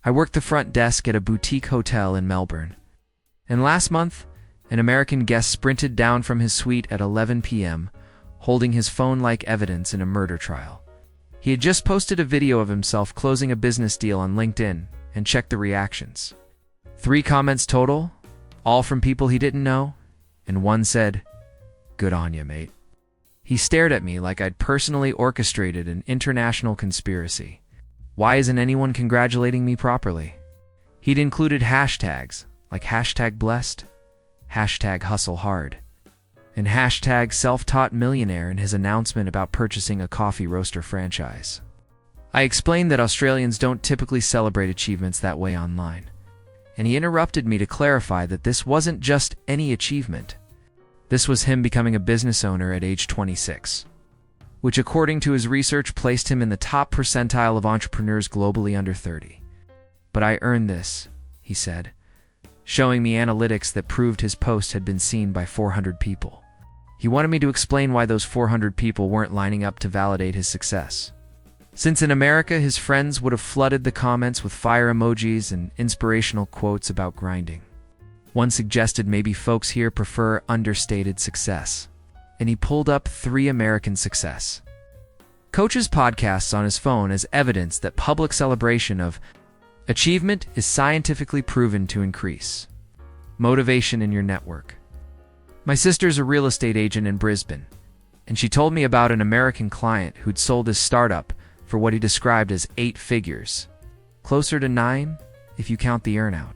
I worked the front desk at a boutique hotel in Melbourne. And last month, an American guest sprinted down from his suite at 11 p.m., holding his phone like evidence in a murder trial. He had just posted a video of himself closing a business deal on LinkedIn and checked the reactions. 3 comments total, all from people he didn't know, and one said, "Good on ya, mate." He stared at me like I'd personally orchestrated an international conspiracy. Why isn't anyone congratulating me properly? He'd included hashtags like #blessed, #hustle-hard, and #self-taught millionaire in his announcement about purchasing a coffee roaster franchise. I explained that Australians don't typically celebrate achievements that way online, and he interrupted me to clarify that this wasn't just any achievement. This was him becoming a business owner at age 26, which according to his research placed him in the top percentile of entrepreneurs globally under 30. "But I earned this," he said, showing me analytics that proved his post had been seen by 400 people. He wanted me to explain why those 400 people weren't lining up to validate his success. Since in America, his friends would have flooded the comments with fire emojis and inspirational quotes about grinding. One suggested maybe folks here prefer understated success, and he pulled up 3 American success coaches' podcasts on his phone as evidence that public celebration of achievement is scientifically proven to increase motivation in your network. My sister's a real estate agent in Brisbane, and she told me about an American client who'd sold his startup for what he described as 8 figures, closer to 9 if you count the earnout.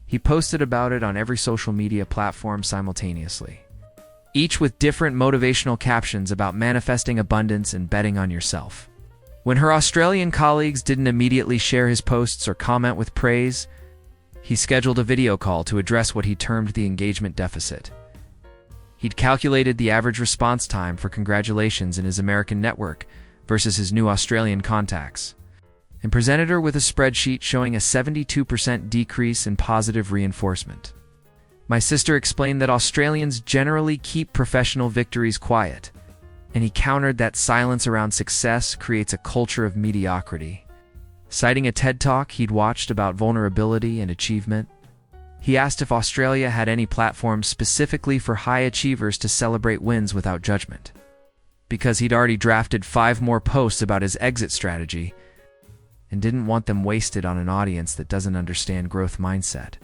He posted about it on every social media platform simultaneously, each with different motivational captions about manifesting abundance and betting on yourself. When her Australian colleagues didn't immediately share his posts or comment with praise, he scheduled a video call to address what he termed the engagement deficit. He'd calculated the average response time for congratulations in his American network versus his new Australian contacts, and presented her with a spreadsheet showing a 72% decrease in positive reinforcement. My sister explained that Australians generally keep professional victories quiet, and he countered that silence around success creates a culture of mediocrity. Citing a TED Talk he'd watched about vulnerability and achievement, he asked if Australia had any platforms specifically for high achievers to celebrate wins without judgment. Because he'd already drafted 5 more posts about his exit strategy, and didn't want them wasted on an audience that doesn't understand growth mindset.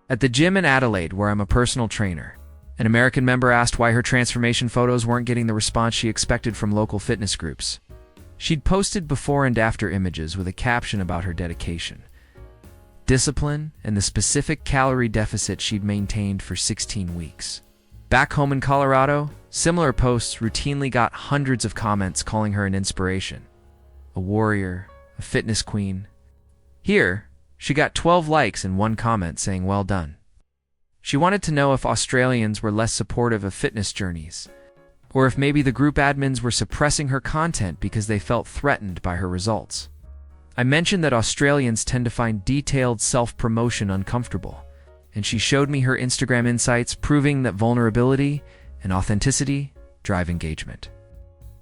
At the gym in Adelaide, where I'm a personal trainer, an American member asked why her transformation photos weren't getting the response she expected from local fitness groups. She'd posted before and after images with a caption about her dedication, discipline, and the specific calorie deficit she'd maintained for 16 weeks. Back home in Colorado, similar posts routinely got hundreds of comments calling her an inspiration, a warrior, a fitness queen. Here, she got 12 likes and 1 comment saying well done. She wanted to know if Australians were less supportive of fitness journeys, or if maybe the group admins were suppressing her content because they felt threatened by her results. I mentioned that Australians tend to find detailed self-promotion uncomfortable, and she showed me her Instagram insights proving that vulnerability and authenticity drive engagement,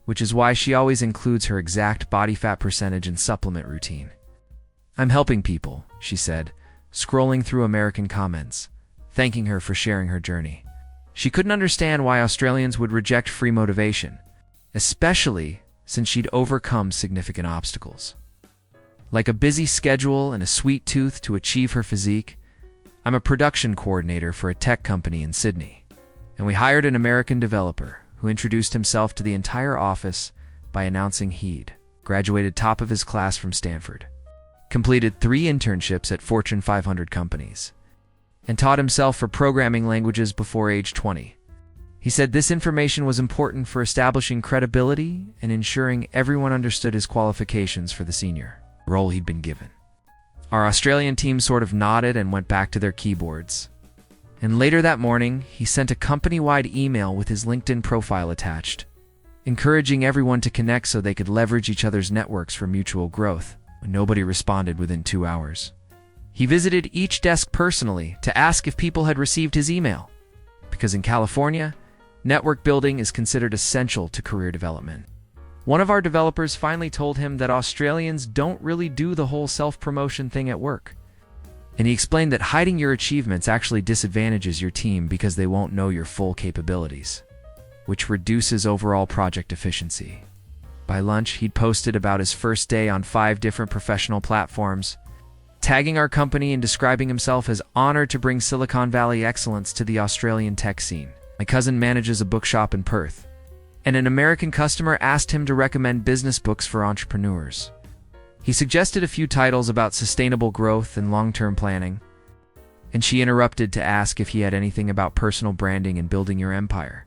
which is why she always includes her exact body fat percentage and supplement routine. "I'm helping people," she said, scrolling through American comments, thanking her for sharing her journey. She couldn't understand why Australians would reject free motivation, especially since she'd overcome significant obstacles. Like a busy schedule and a sweet tooth to achieve her physique, I'm a production coordinator for a tech company in Sydney, and we hired an American developer who introduced himself to the entire office by announcing he'd graduated top of his class from Stanford, completed 3 internships at Fortune 500 companies, and taught himself for programming languages before age 20. He said this information was important for establishing credibility and ensuring everyone understood his qualifications for the senior role he'd been given. Our Australian team sort of nodded and went back to their keyboards. And later that morning, he sent a company-wide email with his LinkedIn profile attached, encouraging everyone to connect so they could leverage each other's networks for mutual growth. Nobody responded within 2 hours. He visited each desk personally to ask if people had received his email, because in California, network building is considered essential to career development. One of our developers finally told him that Australians don't really do the whole self-promotion thing at work. And he explained that hiding your achievements actually disadvantages your team because they won't know your full capabilities, which reduces overall project efficiency. By lunch, he'd posted about his first day on 5 different professional platforms, tagging our company and describing himself as honored to bring Silicon Valley excellence to the Australian tech scene. My cousin manages a bookshop in Perth, and an American customer asked him to recommend business books for entrepreneurs. He suggested a few titles about sustainable growth and long-term planning, and she interrupted to ask if he had anything about personal branding and building your empire.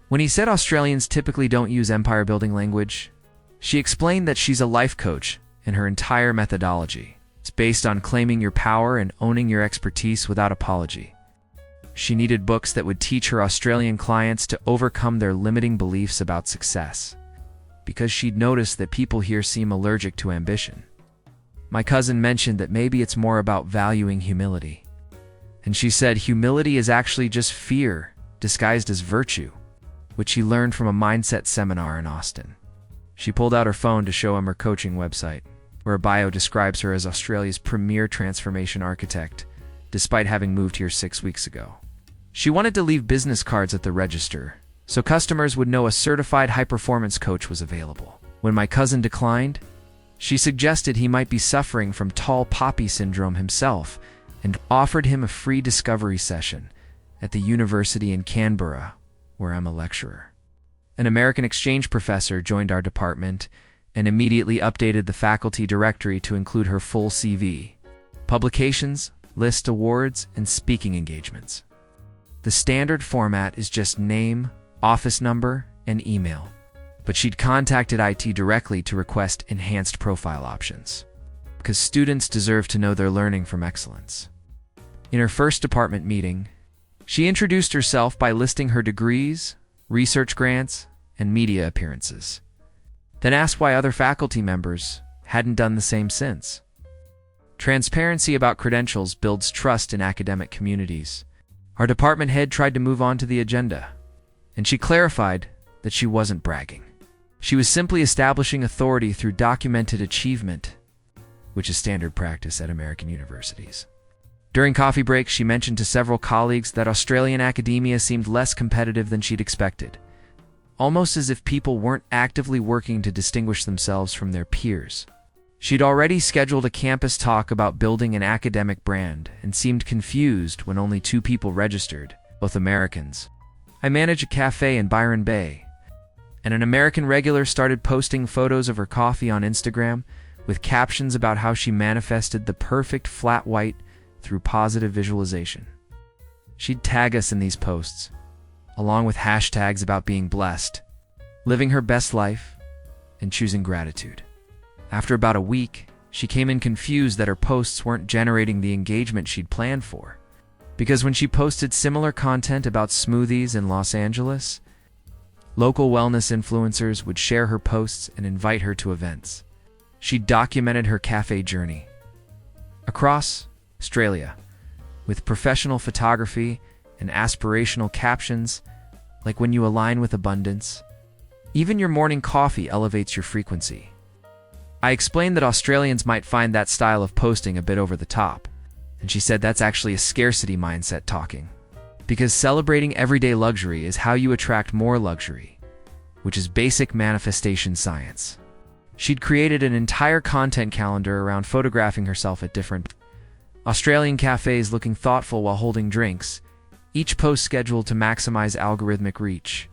When he said Australians typically don't use empire-building language, she explained that she's a life coach, and her entire methodology is based on claiming your power and owning your expertise without apology. She needed books that would teach her Australian clients to overcome their limiting beliefs about success, because she'd noticed that people here seem allergic to ambition. My cousin mentioned that maybe it's more about valuing humility, and she said humility is actually just fear disguised as virtue, which he learned from a mindset seminar in Austin. She pulled out her phone to show him her coaching website, where a bio describes her as Australia's premier transformation architect, despite having moved here 6 weeks ago. She wanted to leave business cards at the register, so customers would know a certified high-performance coach was available. When my cousin declined, she suggested he might be suffering from tall poppy syndrome himself and offered him a free discovery session at the university in Canberra, where I'm a lecturer. An American exchange professor joined our department and immediately updated the faculty directory to include her full CV, publications, list awards, and speaking engagements. The standard format is just name, office number, and email, but she'd contacted IT directly to request enhanced profile options, because students deserve to know they're learning from excellence. In her first department meeting, she introduced herself by listing her degrees, research grants, and media appearances, then asked why other faculty members hadn't done the same since. Transparency about credentials builds trust in academic communities. Our department head tried to move on to the agenda, and she clarified that she wasn't bragging. She was simply establishing authority through documented achievement, which is standard practice at American universities. During coffee breaks, she mentioned to several colleagues that Australian academia seemed less competitive than she'd expected, almost as if people weren't actively working to distinguish themselves from their peers. She'd already scheduled a campus talk about building an academic brand and seemed confused when only 2 people registered, both Americans. I manage a cafe in Byron Bay, and an American regular started posting photos of her coffee on Instagram with captions about how she manifested the perfect flat white through positive visualization. She'd tag us in these posts, along with hashtags about being blessed, living her best life, and choosing gratitude. After about a week, she came in confused that her posts weren't generating the engagement she'd planned for, because when she posted similar content about smoothies in Los Angeles, local wellness influencers would share her posts and invite her to events. She documented her cafe journey across Australia with professional photography and aspirational captions like, "When you align with abundance, even your morning coffee elevates your frequency." I explained that Australians might find that style of posting a bit over the top, and she said that's actually a scarcity mindset talking, because celebrating everyday luxury is how you attract more luxury, which is basic manifestation science. She'd created an entire content calendar around photographing herself at different Australian cafes looking thoughtful while holding drinks, each post scheduled to maximize algorithmic reach.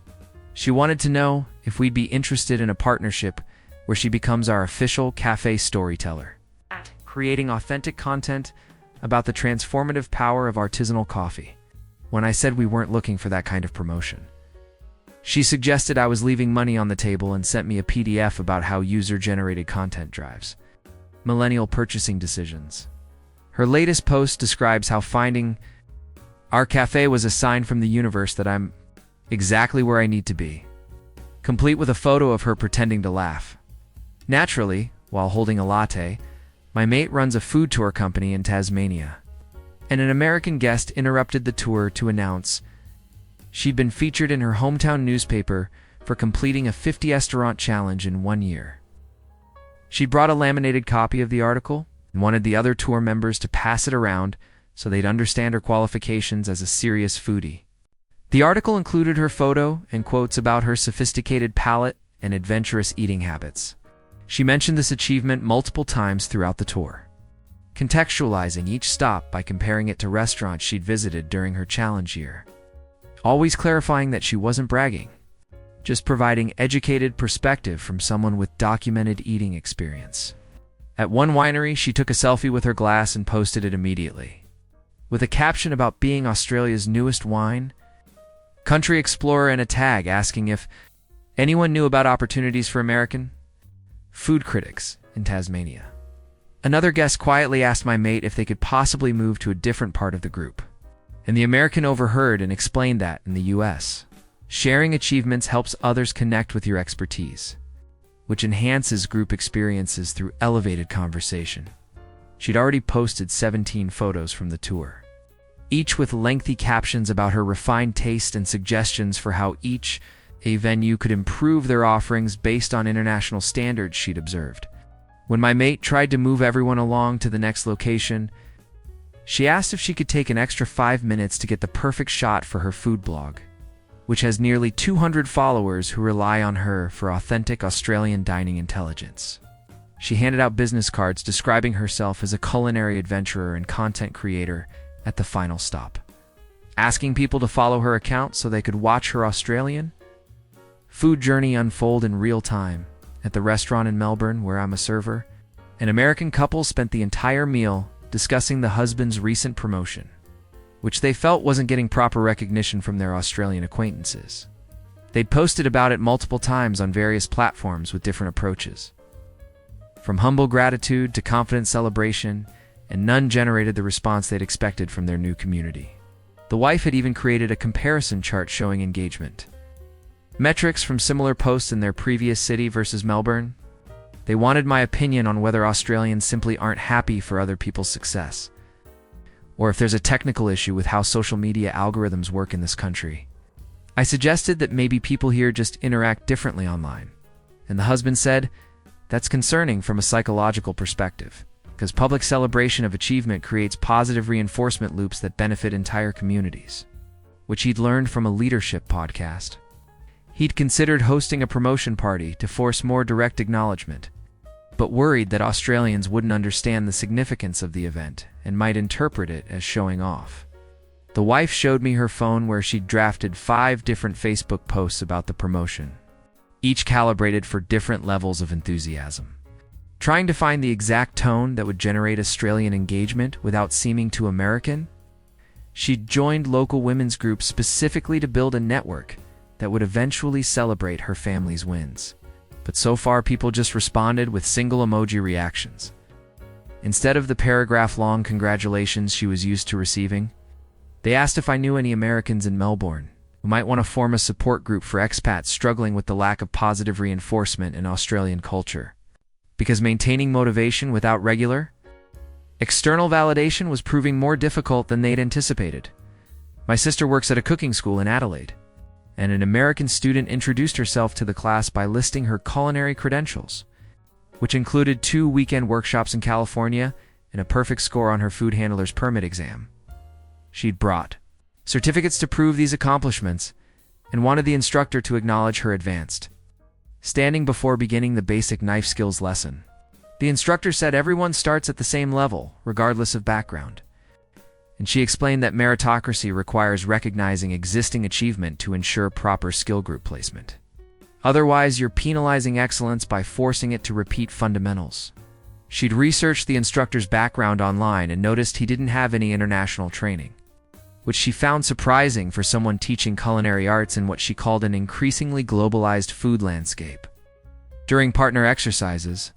She wanted to know if we'd be interested in a partnership where she becomes our official cafe storyteller, creating authentic content about the transformative power of artisanal coffee. When I said we weren't looking for that kind of promotion, she suggested I was leaving money on the table and sent me a PDF about how user-generated content drives millennial purchasing decisions. Her latest post describes how finding our cafe was a sign from the universe that I'm exactly where I need to be, complete with a photo of her pretending to laugh. Naturally, while holding a latte, my mate runs a food tour company in Tasmania, and an American guest interrupted the tour to announce she'd been featured in her hometown newspaper for completing a 50-restaurant challenge in 1 year. She brought a laminated copy of the article and wanted the other tour members to pass it around so they'd understand her qualifications as a serious foodie. The article included her photo and quotes about her sophisticated palate and adventurous eating habits. She mentioned this achievement multiple times throughout the tour, contextualizing each stop by comparing it to restaurants she'd visited during her challenge year, always clarifying that she wasn't bragging, just providing educated perspective from someone with documented eating experience. At one winery, she took a selfie with her glass and posted it immediately, with a caption about being Australia's newest wine, country explorer, and a tag asking if anyone knew about opportunities for American food critics in Tasmania. Another guest quietly asked my mate if they could possibly move to a different part of the group, and the American overheard and explained that in the US, sharing achievements helps others connect with your expertise, which enhances group experiences through elevated conversation. She'd already posted 17 photos from the tour, each with lengthy captions about her refined taste and suggestions for how each venue could improve their offerings based on international standards she'd observed. When my mate tried to move everyone along to the next location, she asked if she could take an extra 5 minutes to get the perfect shot for her food blog, which has nearly 200 followers who rely on her for authentic Australian dining intelligence. She handed out business cards describing herself as a culinary adventurer and content creator at the final stop, asking people to follow her account so they could watch her Australian food journey unfold in real time. At the restaurant in Melbourne, where I'm a server, an American couple spent the entire meal discussing the husband's recent promotion, which they felt wasn't getting proper recognition from their Australian acquaintances. They'd posted about it multiple times on various platforms with different approaches, from humble gratitude to confident celebration, and none generated the response they'd expected from their new community. The wife had even created a comparison chart showing engagement metrics from similar posts in their previous city versus Melbourne. They wanted my opinion on whether Australians simply aren't happy for other people's success, or if there's a technical issue with how social media algorithms work in this country. I suggested that maybe people here just interact differently online, and the husband said, "That's concerning from a psychological perspective, because public celebration of achievement creates positive reinforcement loops that benefit entire communities," which he'd learned from a leadership podcast. He'd considered hosting a promotion party to force more direct acknowledgement, but worried that Australians wouldn't understand the significance of the event and might interpret it as showing off. The wife showed me her phone where she'd drafted 5 different Facebook posts about the promotion, each calibrated for different levels of enthusiasm, trying to find the exact tone that would generate Australian engagement without seeming too American. She'd joined local women's groups specifically to build a network that would eventually celebrate her family's wins. But so far, people just responded with single emoji reactions, instead of the paragraph-long congratulations she was used to receiving. They asked if I knew any Americans in Melbourne who might want to form a support group for expats struggling with the lack of positive reinforcement in Australian culture, because maintaining motivation without regular external validation was proving more difficult than they'd anticipated. My sister works at a cooking school in Adelaide, and an American student introduced herself to the class by listing her culinary credentials, which included 2 weekend workshops in California and a perfect score on her food handler's permit exam. She'd brought certificates to prove these accomplishments and wanted the instructor to acknowledge her advanced standing before beginning the basic knife skills lesson. The instructor said everyone starts at the same level, regardless of background, and she explained that meritocracy requires recognizing existing achievement to ensure proper skill group placement. Otherwise, you're penalizing excellence by forcing it to repeat fundamentals. She'd researched the instructor's background online and noticed he didn't have any international training, which she found surprising for someone teaching culinary arts in what she called an increasingly globalized food landscape. During partner exercises,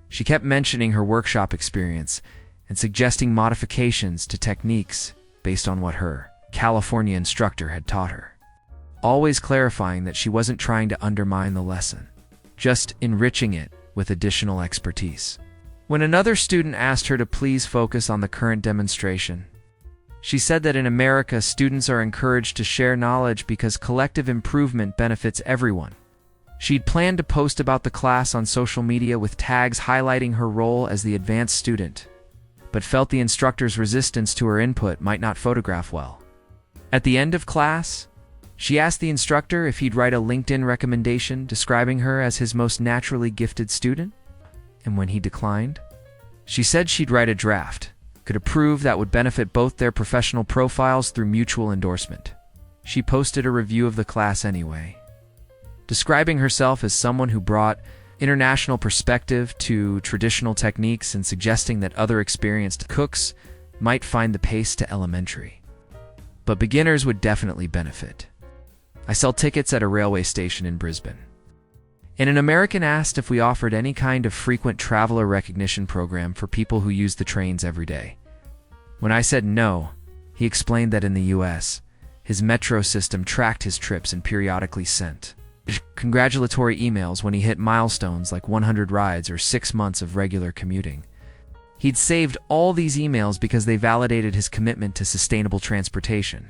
she kept mentioning her workshop experience and suggesting modifications to techniques based on what her California instructor had taught her, always clarifying that she wasn't trying to undermine the lesson, just enriching it with additional expertise. When another student asked her to please focus on the current demonstration, she said that in America, students are encouraged to share knowledge because collective improvement benefits everyone, She'd planned to post about the class on social media with tags highlighting her role as the advanced student, but felt the instructor's resistance to her input might not photograph well. At the end of class, she asked the instructor if he'd write a LinkedIn recommendation describing her as his most naturally gifted student, and when he declined, she said she'd write a draft, could approve that would benefit both their professional profiles through mutual endorsement. She posted a review of the class anyway, describing herself as someone who brought international perspective to traditional techniques and suggesting that other experienced cooks might find the pace to elementary, but beginners would definitely benefit. I sell tickets at a railway station in Brisbane, and an American asked if we offered any kind of frequent traveler recognition program for people who use the trains every day. When I said no, he explained that in the US, his metro system tracked his trips and periodically sent congratulatory emails when he hit milestones like 100 rides or 6 months of regular commuting. He'd saved all these emails because they validated his commitment to sustainable transportation,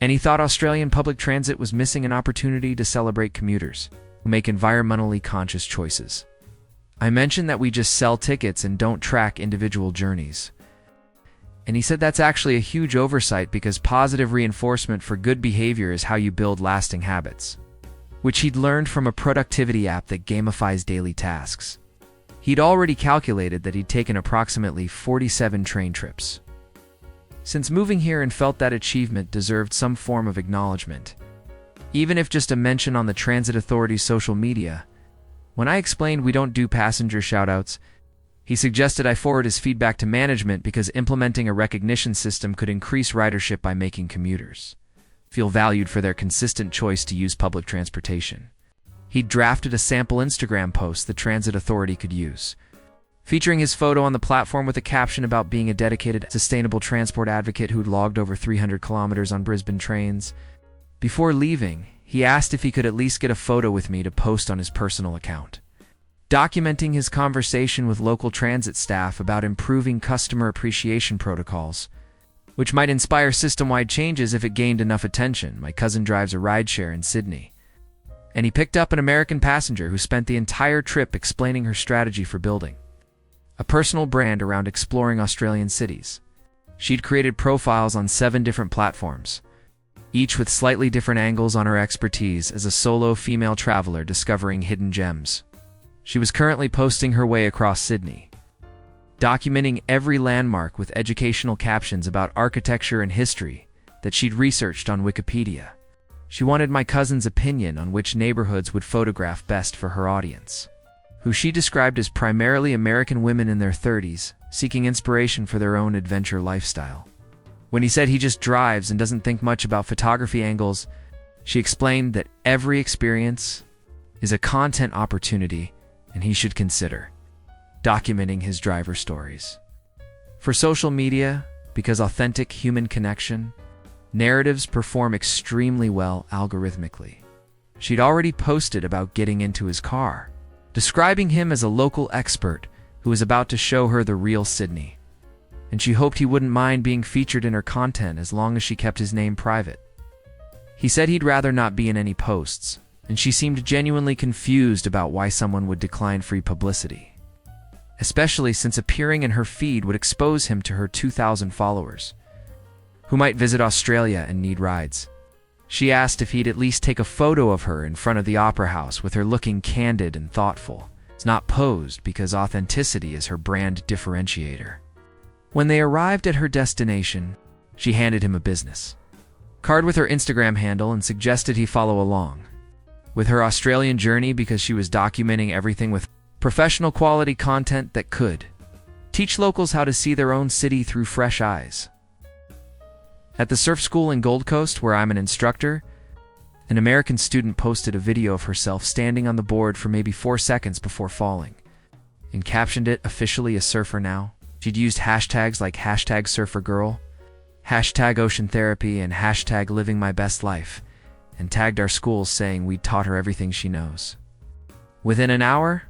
and he thought Australian public transit was missing an opportunity to celebrate commuters who make environmentally conscious choices. I mentioned that we just sell tickets and don't track individual journeys, and he said that's actually a huge oversight because positive reinforcement for good behavior is how you build lasting habits, which he'd learned from a productivity app that gamifies daily tasks. He'd already calculated that he'd taken approximately 47 train trips since moving here and felt that achievement deserved some form of acknowledgement, even if just a mention on the Transit Authority's social media. When I explained we don't do passenger shoutouts, he suggested I forward his feedback to management because implementing a recognition system could increase ridership by making commuters feel valued for their consistent choice to use public transportation. He'd drafted a sample Instagram post the Transit Authority could use, featuring his photo on the platform with a caption about being a dedicated, sustainable transport advocate who'd logged over 300 kilometers on Brisbane trains. Before leaving, he asked if he could at least get a photo with me to post on his personal account, documenting his conversation with local transit staff about improving customer appreciation protocols, which might inspire system-wide changes if it gained enough attention. My cousin drives a rideshare in Sydney, and he picked up an American passenger who spent the entire trip explaining her strategy for building a personal brand around exploring Australian cities. She'd created profiles on 7 different platforms, each with slightly different angles on her expertise as a solo female traveler discovering hidden gems. She was currently posting her way across Sydney, documenting every landmark with educational captions about architecture and history that she'd researched on Wikipedia. She wanted my cousin's opinion on which neighborhoods would photograph best for her audience, who she described as primarily American women in their 30s, seeking inspiration for their own adventure lifestyle. When he said he just drives and doesn't think much about photography angles, she explained that every experience is a content opportunity and he should consider documenting his driver stories. For social media, because authentic human connection, narratives perform extremely well algorithmically. She'd already posted about getting into his car, describing him as a local expert who was about to show her the real Sydney, and she hoped he wouldn't mind being featured in her content as long as she kept his name private. He said he'd rather not be in any posts, and she seemed genuinely confused about why someone would decline free publicity, especially since appearing in her feed would expose him to her 2,000 followers, who might visit Australia and need rides. She asked if he'd at least take a photo of her in front of the Opera House with her looking candid and thoughtful. It's not posed because authenticity is her brand differentiator. When they arrived at her destination, she handed him a business card with her Instagram handle and suggested he follow along with her Australian journey because she was documenting everything with professional quality content that could teach locals how to see their own city through fresh eyes. At the surf school in Gold Coast, where I'm an instructor, an American student posted a video of herself standing on the board for maybe 4 seconds before falling, and captioned it, "Officially a surfer now." She'd used hashtags like #surfergirl, #ocean-therapy, and #living my best life, and tagged our schools saying we'd taught her everything she knows. Within an hour,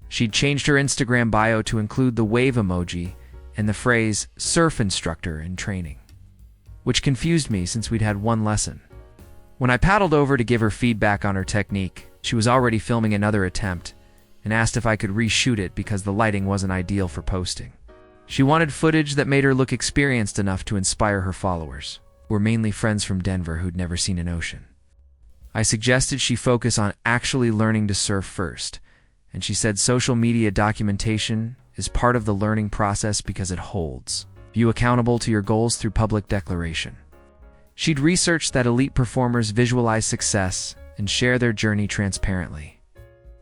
she'd changed her Instagram bio to include the wave emoji and the phrase "surf instructor in training," which confused me since we'd had one lesson. When I paddled over to give her feedback on her technique, She was already filming another attempt and asked if I could reshoot it because the lighting wasn't ideal for posting. She wanted footage that made her look experienced enough to inspire her followers, who were mainly friends from Denver who'd never seen an ocean. I suggested she focus on actually learning to surf first, and she said social media documentation is part of the learning process because it holds you accountable to your goals through public declaration. She'd researched that elite performers visualize success and share their journey transparently,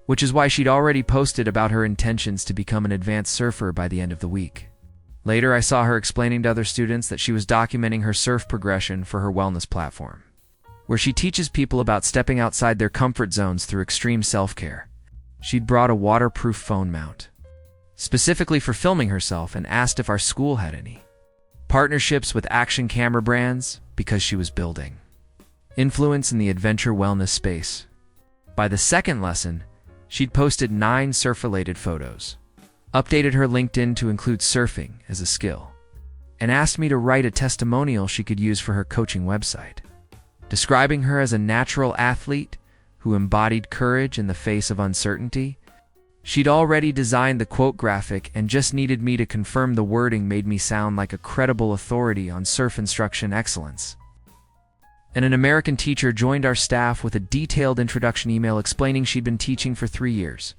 which is why she'd already posted about her intentions to become an advanced surfer by the end of the week. Later, I saw her explaining to other students that she was documenting her surf progression for her wellness platform, where she teaches people about stepping outside their comfort zones through extreme self-care. She'd brought a waterproof phone mount, specifically for filming herself, and asked if our school had any partnerships with action camera brands because she was building influence in the adventure wellness space. By the second lesson, she'd posted 9 surf-related photos, updated her LinkedIn to include surfing as a skill, and asked me to write a testimonial she could use for her coaching website, describing her as a natural athlete who embodied courage in the face of uncertainty. She'd already designed the quote graphic and just needed me to confirm the wording made me sound like a credible authority on surf instruction excellence. And an American teacher joined our staff with a detailed introduction email explaining she'd been teaching for 3 years,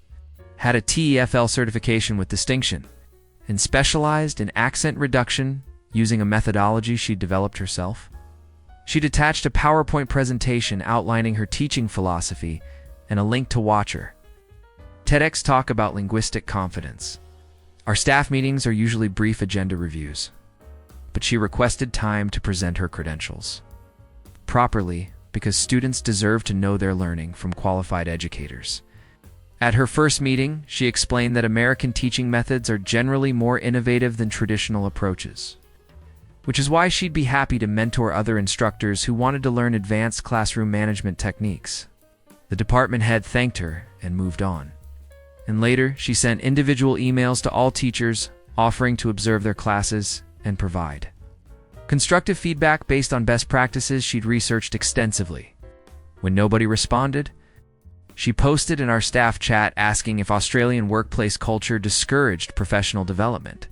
had a TEFL certification with distinction, and specialized in accent reduction using a methodology she'd developed herself. She'd attached a PowerPoint presentation outlining her teaching philosophy and a link to watch her TEDx talk about linguistic confidence. Our staff meetings are usually brief agenda reviews, but she requested time to present her credentials properly because students deserve to know they're learning from qualified educators. At her first meeting, she explained that American teaching methods are generally more innovative than traditional approaches, which is why she'd be happy to mentor other instructors who wanted to learn advanced classroom management techniques. The department head thanked her and moved on. And later, she sent individual emails to all teachers offering to observe their classes and provide constructive feedback based on best practices she'd researched extensively. When nobody responded, she posted in our staff chat asking if Australian workplace culture discouraged professional development.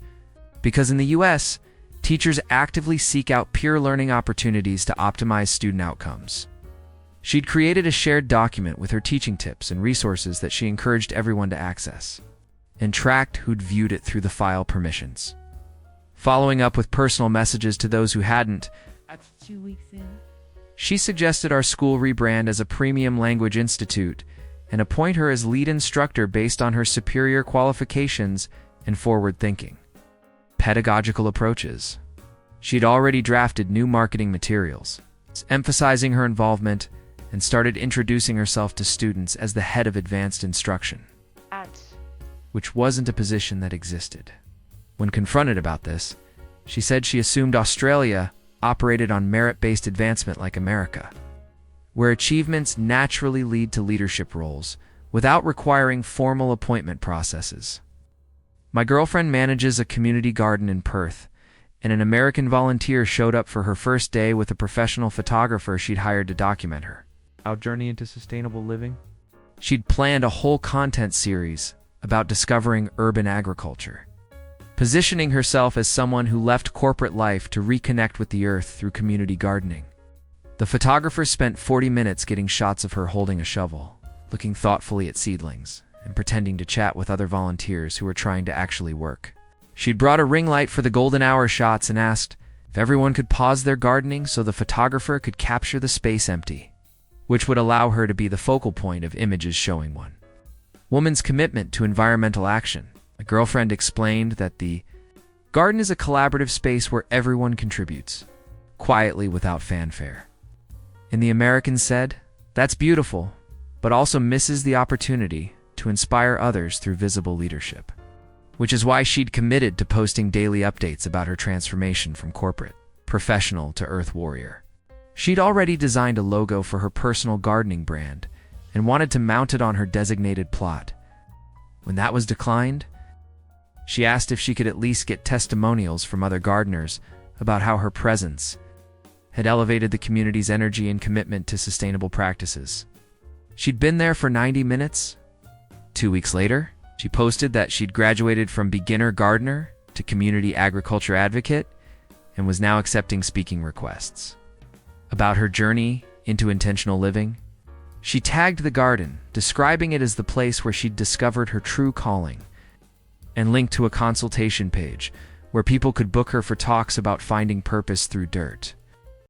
Because in the US, teachers actively seek out peer learning opportunities to optimize student outcomes. She'd created a shared document with her teaching tips and resources that she encouraged everyone to access, and tracked who'd viewed it through the file permissions. Following up with personal messages to those who hadn't, That's 2 weeks in. she suggested our school rebrand as a premium language institute and appoint her as lead instructor based on her superior qualifications and forward-thinking pedagogical approaches. She'd already drafted new marketing materials, emphasizing her involvement, and started introducing herself to students as the head of advanced instruction, which wasn't a position that existed. When confronted about this, she said she assumed Australia operated on merit-based advancement like America, where achievements naturally lead to leadership roles without requiring formal appointment processes. My girlfriend manages a community garden in Perth, and an American volunteer showed up for her first day with a professional photographer she'd hired to document her journey into sustainable living. She'd planned a whole content series about discovering urban agriculture, positioning herself as someone who left corporate life to reconnect with the earth through community gardening. The photographer spent 40 minutes getting shots of her holding a shovel, looking thoughtfully at seedlings, and pretending to chat with other volunteers who were trying to actually work. She'd brought a ring light for the golden hour shots and asked if everyone could pause their gardening so the photographer could capture the space empty, which would allow her to be the focal point of images showing one woman's commitment to environmental action. My girlfriend explained that the garden is a collaborative space where everyone contributes, quietly without fanfare. And the American said, "That's beautiful, but also misses the opportunity to inspire others through visible leadership," which is why she'd committed to posting daily updates about her transformation from corporate professional to earth warrior. She'd already designed a logo for her personal gardening brand and wanted to mount it on her designated plot. When that was declined, she asked if she could at least get testimonials from other gardeners about how her presence had elevated the community's energy and commitment to sustainable practices. She'd been there for 90 minutes. 2 weeks later, she posted that she'd graduated from beginner gardener to community agriculture advocate and was now accepting speaking requests. About her journey into intentional living, she tagged the garden, describing it as the place where she'd discovered her true calling, and linked to a consultation page where people could book her for talks about finding purpose through dirt.